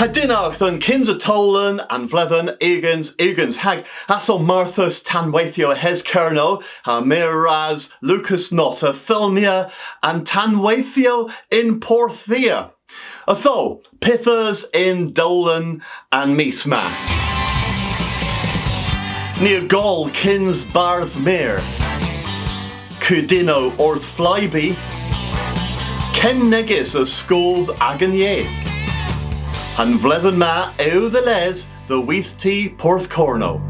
Hadinach yn cyns y tolan and vlethen egans hag asol Marthus tanweithio hes kerno ha miraz Lucas Nota filmia and tanweithio in Porthia. Atho pithers in Dolan and Misma. Near Gol kins Barth Mere. Cudino orth Flyby. Ken negis a scold aganye. And vlethen ma ew the les the weath tea Porthcorno.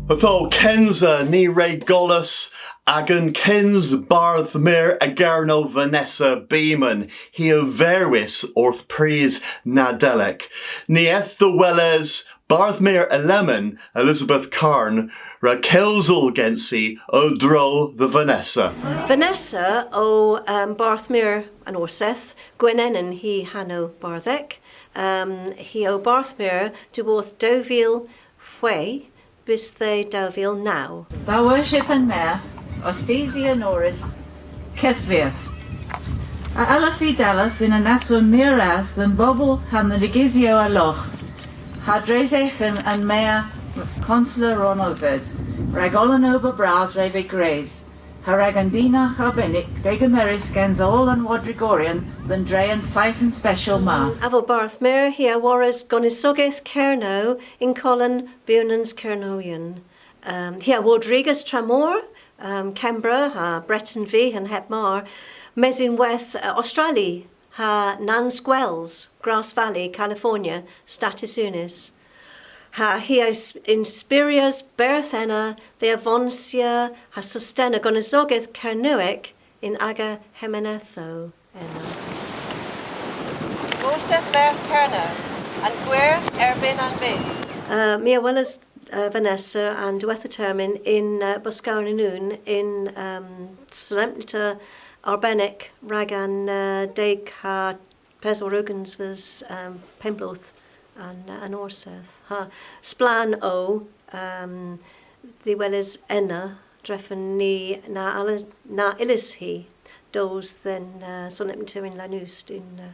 Atho kenza ni re golus agan kens Barth Mere agerno Vanessa Beeman heo verwis orth pries nadelic. Ni eth the welles Barth Mere Elemen Elizabeth Carn Rakelzel Gensi o dro the Vanessa. Vanessa o Barth Mere an Orseth Gwenennen he Hanno Barthek. He o Barth Mere to both Deauville Hway bis they Deauville now. Thou worship and mare, Ostesia Norris, Kesvieth. A Alafi Daleth in a Naswa Miraz than Bobble han the Negizio Aloch. Hadrezechen and mare Consular Ronalvid, Ragolan ober Bras Rebe Grace. Haragandina Chabenik, Degameris Genzol and Wadrigorian, than Drean Siphon Special Ma. Avo Barth Mere here waras Gonisogeth Kerno in Colin Bunans Kernoyan. Here Rodriguez Tramor, Canberra, ha Breton V and Hepmar, Mesin Weth Australia, ha Nans Gwells, Grass Valley, California, Status Unis. Ha hios inspirias Berthena, the Avonsia, ha sustena Gonisogeth Kernuic in Aga Hemenetho. Moshe Berth Kerno, and Gwer Erbin and Bis. Mia Wellas Vanessa and Duethertermin in Boscaurinoon in Solemnita Arbenic Ragan Deg ha Pesorugans was Pembloth and Orseth. Ha Splan o the Wellas Enna Dreffen ni na Illis he dos then Solemnita in Lanust in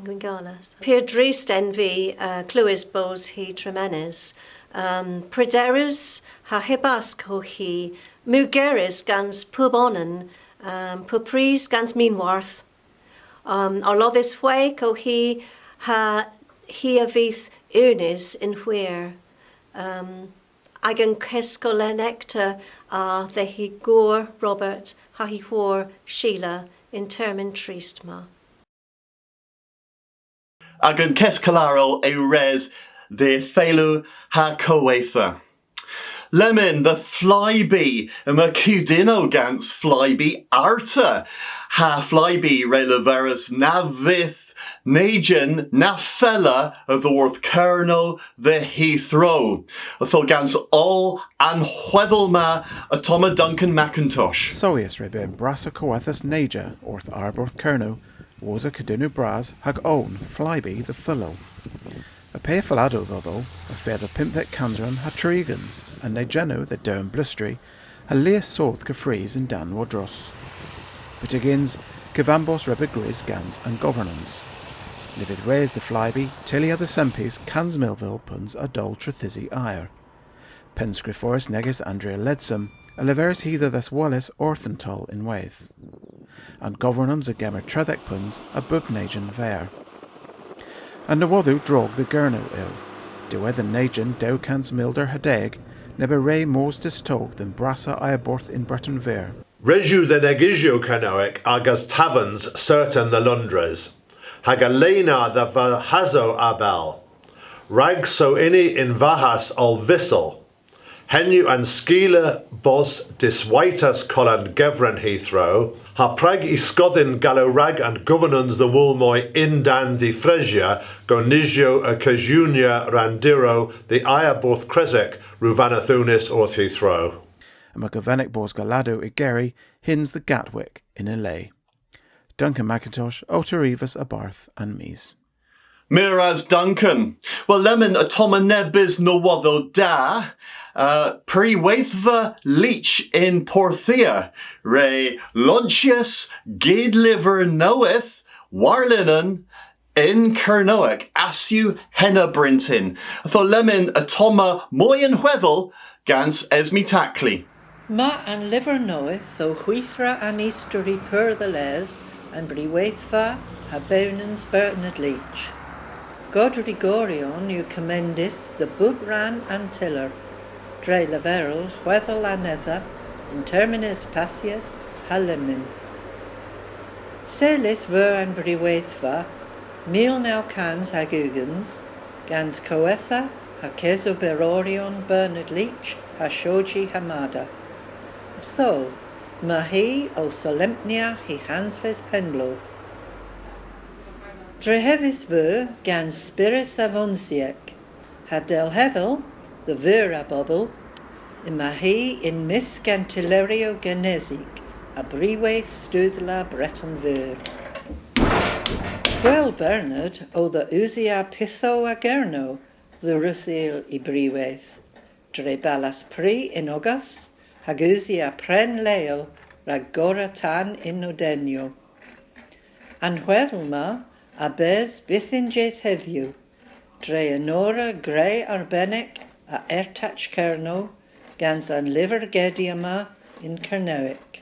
Gwyngalas. Pier Driesten vi Clywys bos he tremenes. Prederus ha hebasc ho he. Mugeris gans pubonen. Pupris gans minwarth. Arlothis hwe ho he ha a vith unis in where. Agan kescolenecta the he gore Robert ha he whore Sheila in termin tristma. Agan kescalaro e res the thelu ha coetha. Lemon the flyby and Mercudino gans flyby arta ha flyby releverus navith Najan nafella of the worth kerno the Heathrow. Athol gans all and Hweddlma atoma Duncan Macintosh. Soius reben brasa coethus naja orth arborth kerno was a cadinu bras hag own flyby the fellow. A pay falado though, a feather pimp that canzeran ha trigans, and they geno the down blustry, a leas sorth cafries and dan wodros. But agains, Cavambos rebegris gans and governance. Livid raise the flyby, tilia the sempes, cans Millville puns a dol trithizi ire. Penscriforis negus Andrea ledsum, a leveris heather thus Wallace orthentol in waith. And governance a gemmer trethek puns a bubnajan ver. And Nawathu drog the gurno ill. Dewether najan dowcans milder hadeg, never ray mors distog than brassa iaborth in Breton ver. Reju the negigio canoic agas taverns certain the Lundres. Hagalena the Vahazo abel. Rag so inni in Vahas ol vissel. Henu and skila bos diswaitas colland gevran Heathrow. Ha prag iscothin gallo rag and governans the woolmoy indan the Fresia, gonigio a cajunia randiro the iaborth cresek ruvanathunis orth Heathrow. And Macavenic bos galado igeri hins the Gatwick in LA. Duncan Macintosh, Otarivas Abarth and Mies. Miraz Duncan. Well, lemon atoma nebis no wado da. Pre-waithva leech in Porthia. Re Lontius gade liver knoweth. Warlinen In Kernoak, asiu henna brintin. Tho lemon atoma moyen hweddel gans esmi tacli. Ma an livernoeth o chwythra an eastery per the les and briweithfa a bonans Bernard Leach. God rigorion you commendis the bubran and tiller, dre leverel hweddel anether, in terminus passius halemin. Celis ver an briweithfa, mil now cans hagugans, gans coetha ha keso berorion Bernard Leach ha shoji hamada. Tho, mahi o solempnia hi hansves penbloth. Drehevis ver gans spirus avonsiek, ha del hevel, the vera bubble, in mahi in mis gantilerio genesic, a briwaith stúdla breton ver. Well Bernard o the uzia pitho agerno, the ruthiel I briwaith, dre balas pri in ogas, haguzia pren leo, ragora tan in odenio. An hweddlma, a bez bithinjeth heddiw, dre enora grey arbenek a ertach kerno, gans an liver gediama in Kernowick.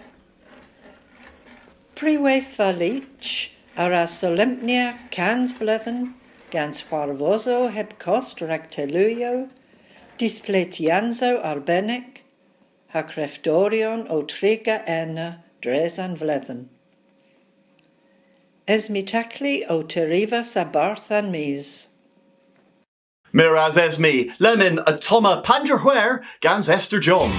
Priwaith valich, ara solempnia cans blethen, gans warvozo heb cost ragteluio, displetianzo arbenek, ha crefdorion o triga enna dres an vlethen. Esmitacli o teriva sabarth an mis. Miraz esmi, lemon atoma pangerware gans Esther Jones.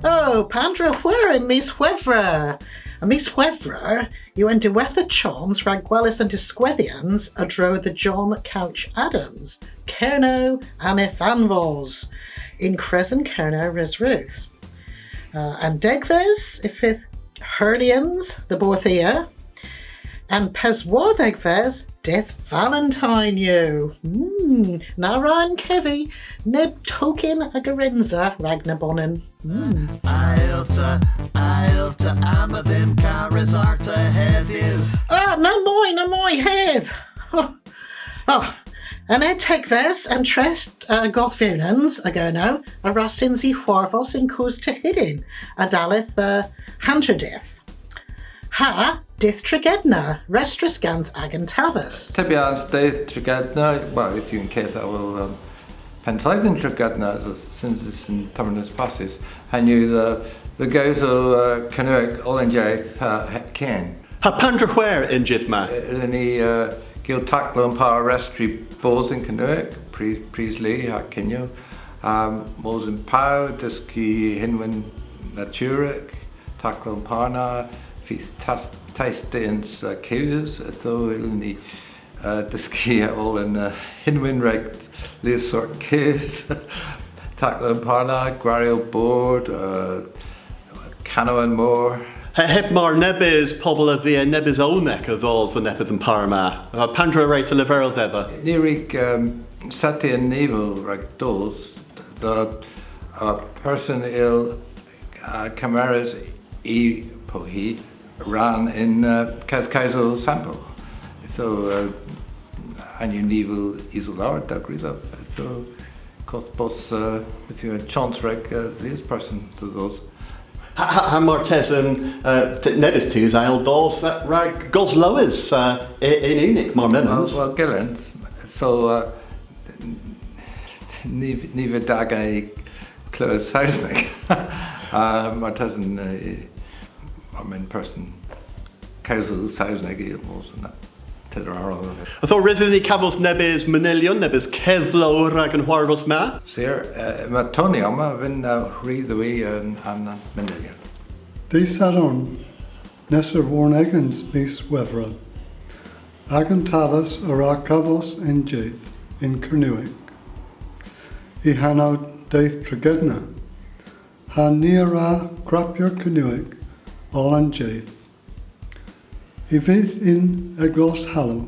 Oh, Pandra, where in Miss Wevra? A Miss Wevra, you and Dewetha Choms, Ragwellis and Disquethians, adro the John Couch Adams, Kerno, Anif Anvos, in Crescent Kerno Res Ruth. And Degves, Ifith Herdians, the Borthia, and Peswadegves, Death Valentine you. Naran Kevi, Neb Token Agarenza, Ragnabonin. Ailta, Amavim, Karazarta, have you? No more, have. Oh, and I take this and trust Gothfunans, ago a Rasinzi Huarvos in Cause to Hidden, a Dalith Hunter Death. Ha, Dith Trigedna, Restris Gans Agantavus. Tibians Dith Trigedna, well, if you can care that will Pentagnon Trigedna as a synthesis in terminus passes, and you the goes of Canuck Olenjay Ken. Ha Pandra where in Jithma? Any Gil Taclon Power Restri Balls in Canuck, Priestley, Hakinyo, Mosen Pow, Diski Hinwin Naturek, Taclon Parna. Tastens Kevs, though in the Diski all in Hinwin Rect, Liz sort Kevs, Takla Parna, Guario Board, Cano and more. Hepmar Nebis, Pobla via Nebis Olnek of those the Nepith and Parma. Pandra rate to Liverl Deva. Nirik Sati and Neville Rectos, the person ill Cameras E. Pohi. Ran in Kaizo sample. So, and you need Isolar, Dagriza. So, Cospos, with you a chance rec, this person to those. Ha Martes and Nedis to Zile Dos, right, Gos Lois in Unic, more members. Well, Gillens. So, Niva Dagay Close Sausnik. Martes and I'm in person. Causal Sausnegi was and that. I thought Resident Cavos Nebis Manilion Nebis Kevlo Ragan Huarvos Ma. Sir, Matonioma vin read the way and Manilion. These Saturn Nesser Warnegans Bis Wevra. Agantavas Arakavos in Jaith in Kernuic. Ihano Daith Tragedna. Ha Nira Grapur Kernuic. All on Jaith. He fydd in Eglos Hallow,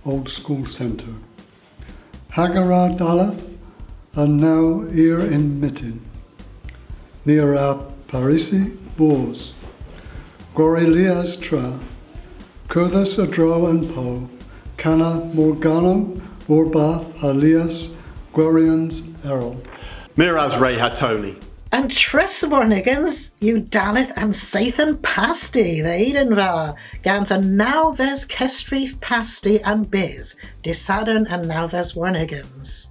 Old School Centre. Hagarad Daleth, and now here in Mitten, near a Parisi Bors, Gorilias Tra, Curthus a Draw and Po, Cana Morgano, Morbath, Halias, Gwarians Errol. Miraz Ray Hatoni. And Tressbornigans, you Daleth and Sathan Pasti, the Edenvar, Gans and Nauves Kestrif Pasti and Biz, Disadon and Nauves Warnigans.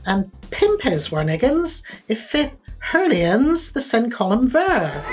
And Pimpes Warnigans, if fifth Hurlians, the Sen Column Ver.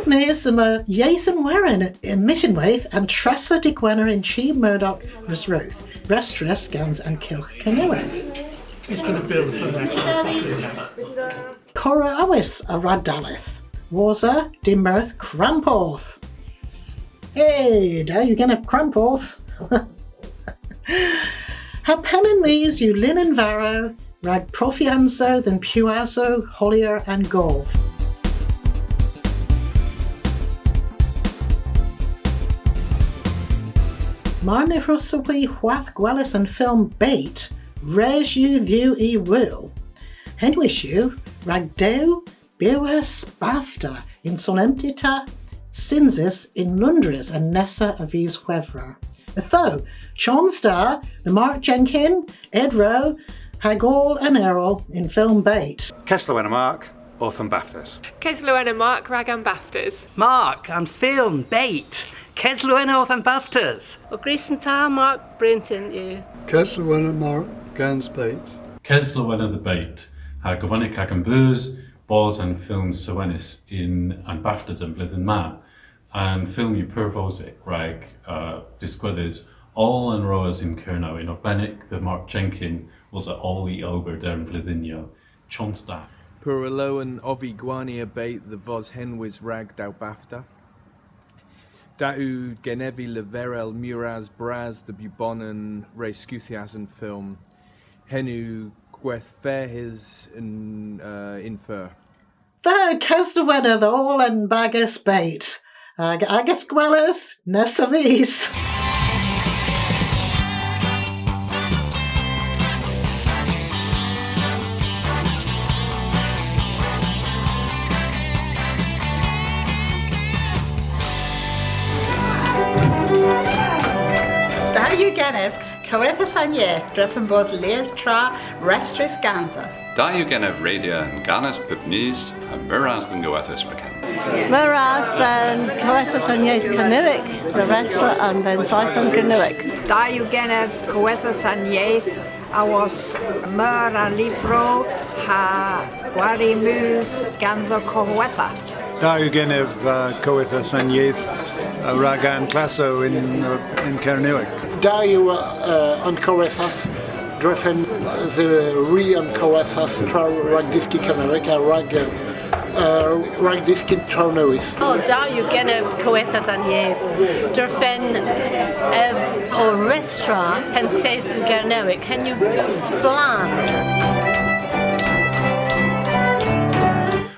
Nes yma Iathan Werin in Missionwaith and Tressa de Gwenner in Chi Murdoch Resruth, Restres Gans and Kilch Canoeth. It's going to build for that. Cora Awis a Radaleth, Warza Dimmerth Cramporth. Hey, there you gonna Cramporth. Ha Penin Mees you Linen Varro, Rag Profianzo, then Puazo, Hollier and Gov. Marne Hrusawi Hwath Gwellis and Film Bait, Res you View E Will. Henwish you, Ragdeu, Bewes Bafta, in Solemnita, Sinsis in Lundres and Nessa Avis Huevra. Though, Chonstar, the Mark Jenkin, Ed Rowe, Hagall and Errol in Film Bait. Kessler and Mark, Ortham Baftas. Keslowen and Mark Ragam Baftas. Mark and Film Bait. Keslowen Ortham Baftas. O Grayson Tal Mark Brinton you. Kesler Mark Gans Bates. Kesler the Bait. Ha Govanik Hagan Burs, Bos and Film Sewenis in and Baftas and Blithen Ma. And film you Purvosic, Rag, Disquithers, all and Roas in Kerno in Orbenic, the Mark Jenkin was at Ollie Ober Dern Vlithinio, Chonsta. Puraloan Ovi Guania Bait, the Vos Henwis Rag Dau Bafta. Dau Genevi Leverel Muraz Braz, the Bubonan Ray Scuthiasan film. Henu Gweth Fairhis and Infer. The Kesdewena the All and Bagus Bait. Agus Gwellis, Nessavis. Genev, Coethus Anye, Dreffen Bos Lees Tra, Restris Ganza. Da you Genev Radio and Ganas Pipnis, and Miraz than Goethus Rakan. Miraz then Coethus Anye Canuic, the Restra and then Siphon Canuic. Da you Genev, Coethus Anye, I was Mura Livro, Ha Warimus, Ganzo Coetha. Da you Genev, Coethus Anye, Ragan Classo in Kernuic. Da you Uncoethas, Dreffen the Re-Uncoethas, Ragdiski Canarica, Ragdiski Tronois. Oh, da you Genev, Coethas Anye, Dreffen or Restra, and Safe Gernoic. Can you splan?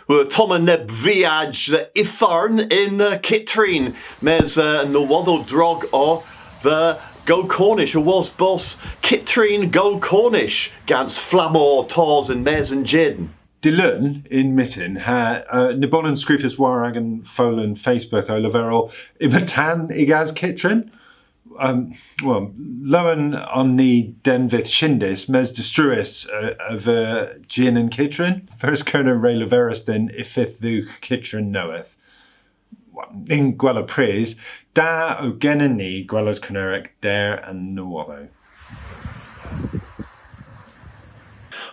Well, Toma neb viaj the Itharn in Kitrine, mes no waddle drog or the Go Cornish, or was boss Kitrine Go Cornish, gans Flamor, Tors and Mes and Jin. Dylun in Mitten ha Nibolan Scrufus Waragan Folan Facebook Oliverol Imatan Igaz Kitrin. Well, Lowen on the Denvith Shindis, Mes Destruis of Jin and Kitrin. First Kerner Ray Leveris then Ifith Luke Kitrin knoweth. In Gwella Praise, Da o Genani Gwellas Caneric Dare and Nuovo.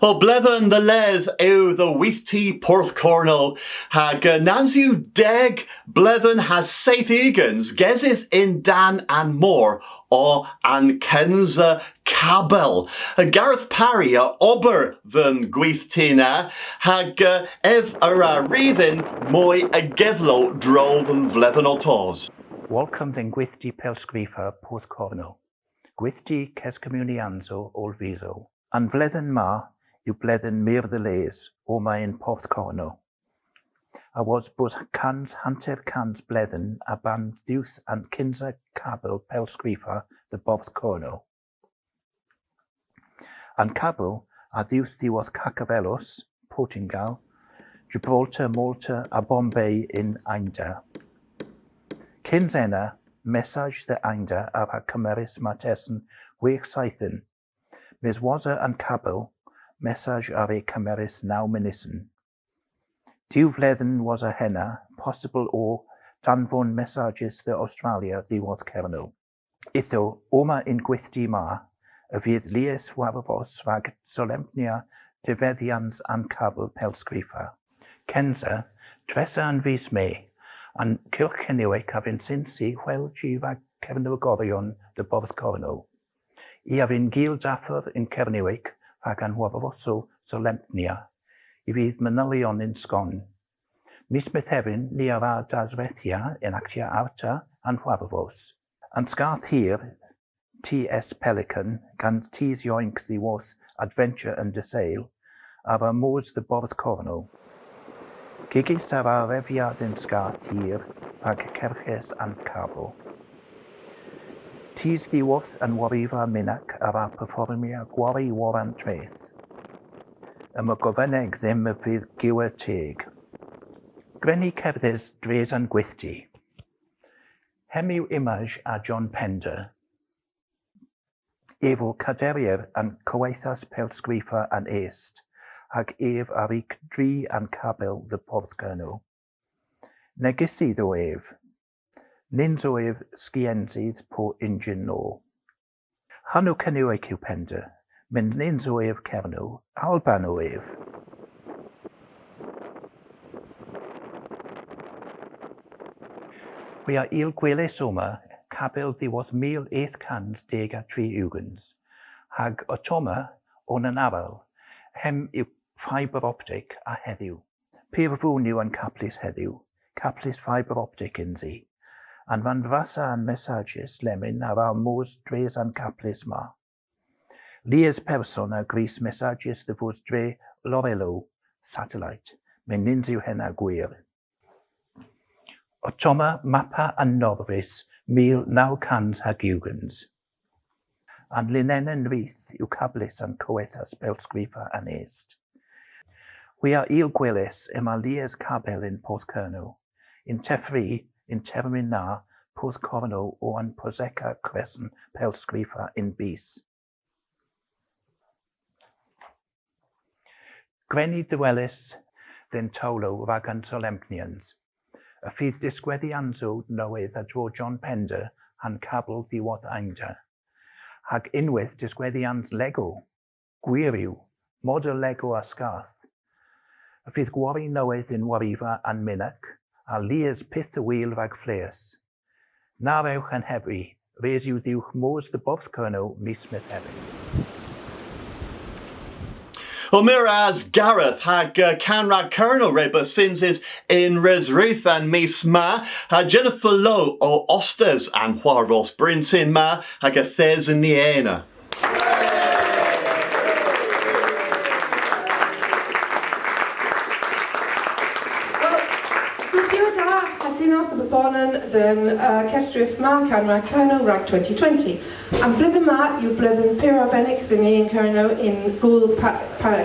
Well, blethen the les ew the weithty Porthcorno hag nansiw deg blethen has saith egans gezith in Dan and more o an Kenza Cabel. Gareth Parry ober than gweithtina hag ev ara reading moi a gevlo drol than vlethen o tos. Welcome den gweithdi pelsgrifa Porthcorno. Gweithdi cescommunianzo olviso. An vlethen ma yw blethen mir the les o mae'n Porthcorno. A was bos cans hanter cans blethen a ban ddiwth an Kinza Cabel pelsgrifa the Porthcorno. An Cabel a ddiwth ddiwodd Cacavelos, Portingal, Gibraltar, Malta a Bombay in Ainda. Kinzena, message the Ainda af a cymerus matesen wech saithen. Mis waza an Cabel, message af a cymerus naw minisen. Diw vlethen was a henna, possible o danfon messages the Australia ddiwodd Cerno. Itho, oma in gwythdi ma, y fydd lies wafafos rhag solemnia difeddians an Cabel pelsgrifa. Kenza, dresa an fys me, an cylch ceniwec af yn sinsi hwel gi rhag cefnogorion dy Porthcorno. I af yn gil daffer yn Cerniweg rhag an wafafoso solemnia, I fydd manylion yn sgon. Mis Methefin ni ar a dasrethia yn actia arta an wafafos. An sgarth hir, T.S. Pelican, gan tis yoink ddiwodd adventure and desail, af a moors the Porthcorno. Gigis ar a refiad yn sgarth hir, rhag cerches an Cabel. Tis ddiwodd yn warifa minac ar a perfformia gwari waran treth. Ym y gofyneg ddim y fydd giwer teg. Grenu cerddys dres an gwythdi. Hemiw image a John Pender. Efo caderier an cywaethas pelsgrifa an est, ag ef ar ei dri an Cabel the Porthcorno. Negesydd o ef. Nins o ef sgiensydd po ingin no. Hanw cynniweg yw Pender. Mynd nins o ef Cerno, Alban o ef. We are il gweles oma, Cabel ddiwodd 1813 ugans, hag otoma o'n yn aral, hem yw fiber optic a heddiw. Pyr fwn yw an caplis heddiw, caplis fiber optic yn zi, an van frasa an messages lemyn ar ar mos dres an caplis ma. Lies person a gris messages the fos dre Lorello satellite, men nins yw henna gwir. Otoma mapa an norfus 1900 hag ugans. An linen yn rith yw cablis an coethas pelsgrifa an est. We are il gweles ema lies Cabel in Porthcorno, in tefri, in termin na, Porthcorno o an poseca cresen pelsgrifa in bis. Greni ddywelis den tolo rhag an solemnians. Y fydd disgweddianzo newydd a dro John Pender han Cabel ddiwodd Ainda. Hag unwaith disgweddians Lego, gwir yw, model Lego a sgarth. Y fydd gwari newydd yn warifa an minac, a lies pith y wyl rhag fleas. Na rewch yn hebri, res yw diwch mors the Porthcorno mis Methefin. Well, miraz Gareth hag canrag Cerno reba sins is in Resruth and mis ma ha Jennifer Lowe o Osters and Huarvos Brintin ma hag a Thes in Niena. Dinoth y bonan dyn cestrif ma canrag Cerno rhag 2020. Am blwyddyn ma yw blwyddyn pyr arbennig ddyn ni yn Cerno in gwl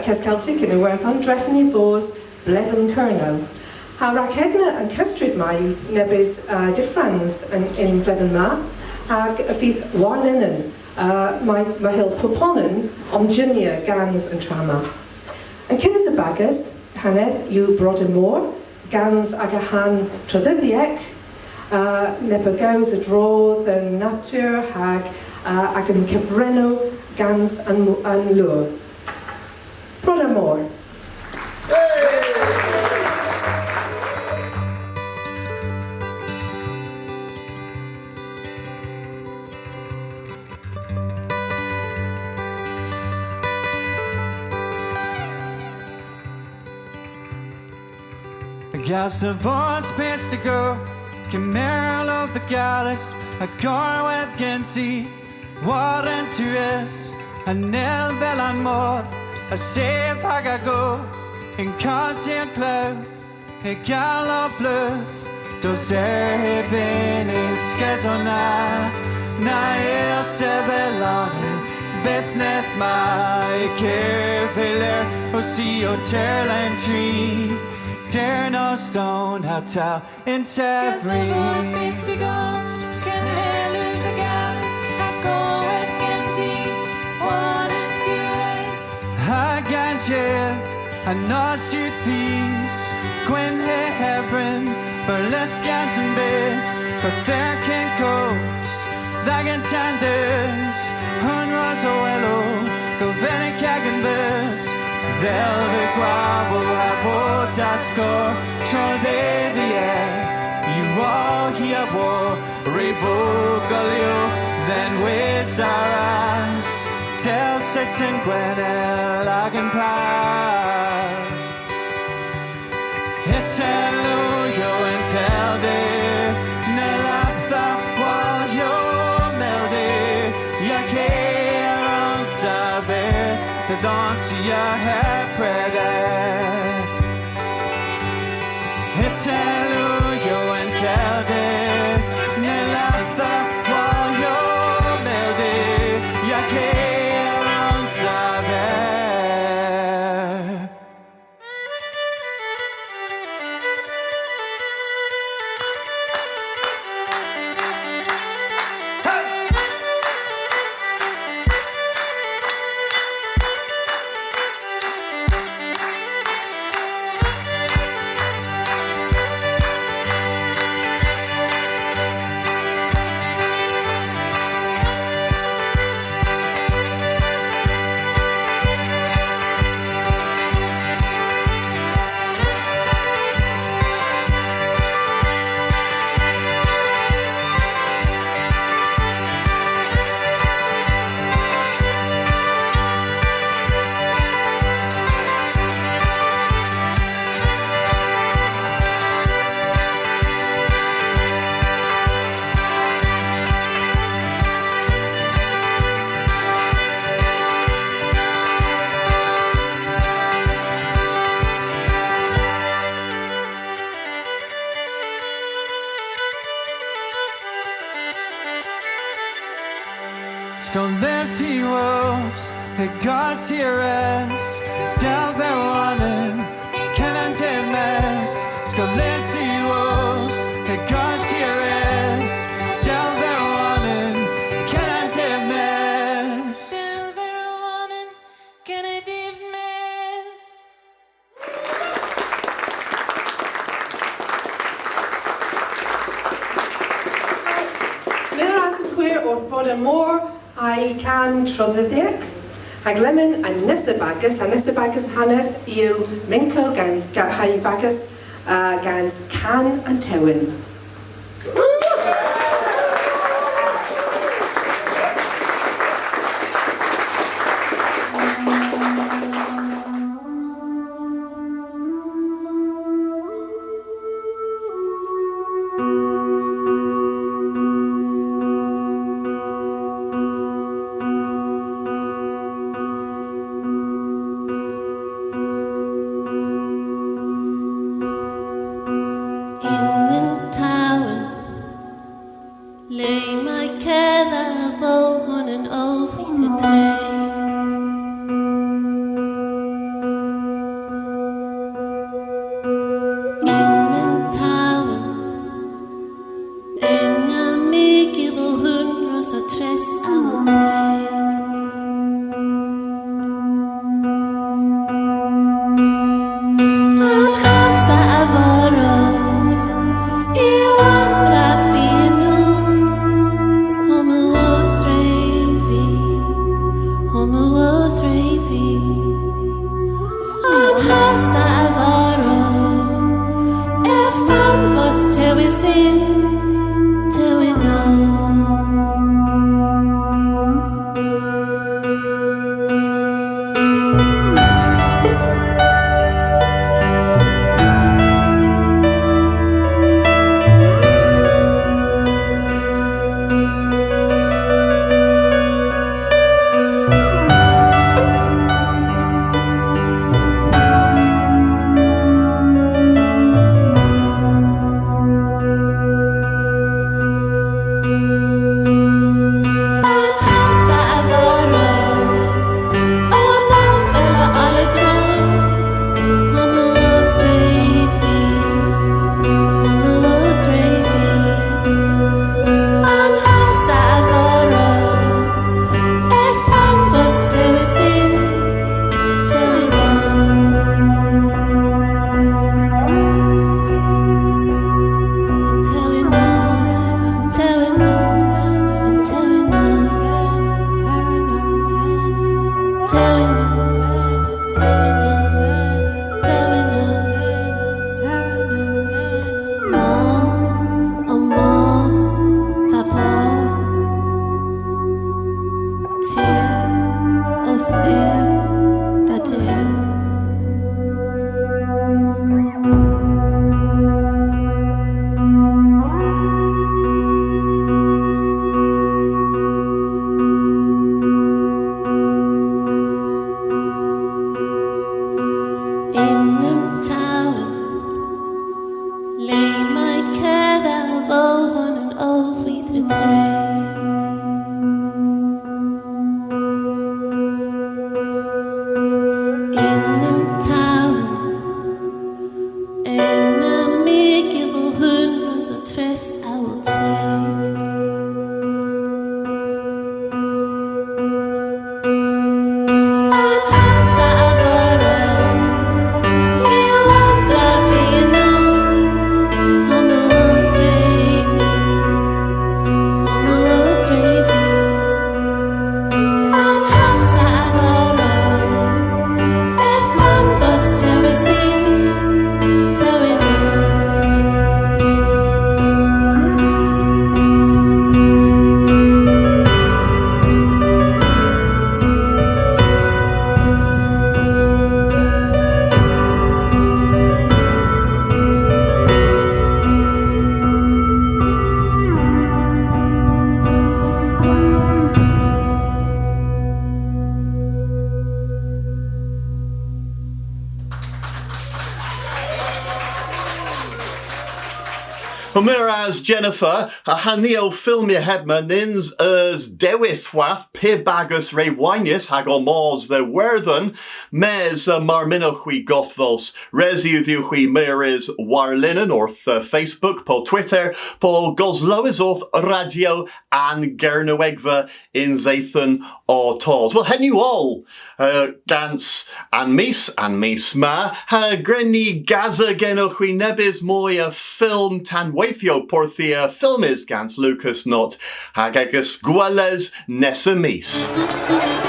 Ces Celtic yn y werthon drefn i fos blwyddyn Cerno. Ha rhag hedna yn cestrif ma yw nebys diffrans yn blwyddyn ma ag y fydd wan yn mae hil pwponen om junior gans yn trama. Yn cyns y bagus, hanedd yw brod y môr, gans ag a han trodyddiec, neb y gaws y drodd yn natur ag yn cyfrenw gans yn lwr. Brother Moore. Gas the voice space to go, Camerl of the Gallus, a car with Gensi, what into us, a nel velan more, a safe hagagoth, in Cassian cloud, a gallop bluff, dos benis skazona, nael sevelane, bethneth my kerveler, o see o terland tree. Dare no stone hotel in Tevry. Hagan Jeff, a Nasu Thieves, Gwen Heaven, Burlesque and Biss, Bertherkin Coast, Dagan Tanders, Hun Rosoello, Govenic Hagan Biss. Del the gravel have Otasco, show they the air. You all hear war, Rebogalio, then with our eyes. Tell certain Gwenel, I can pass. It's Eluyo and tell day, Nelaptha, while you're melody, Yake on Sabe. The dance you had prayer. It's Eluyo and tell day, Nelaptha, while you're melody, Yake on Sabe. Skoldes heroes, it God's heroes, Delver running, Canon Temes. Skoldes heroes, it God's heroes, Delver running, Canon Temes. Delver running, Canon Temes. Mir as a queer or Brother Moore. I can troddidic. Hag lemon and Nessabagus Haneth, you Minko Haivagus, Gans Can and Tewin. In the time Miraz Jennifer, a hanio ffilmio hebma nins dewis wath pe bagus re winius hag o mors the werthen mes marminochui gothos resiudhuchi meris warlinen orth Facebook po Twitter po goslois orth radio and gernowegva in Zathan or Tors. Well, hen you all Gans and mis ma ha greni gaza genochui nebis moya film tan weithio porthia filmis Gans Lucas not hagagus guales nessa mis.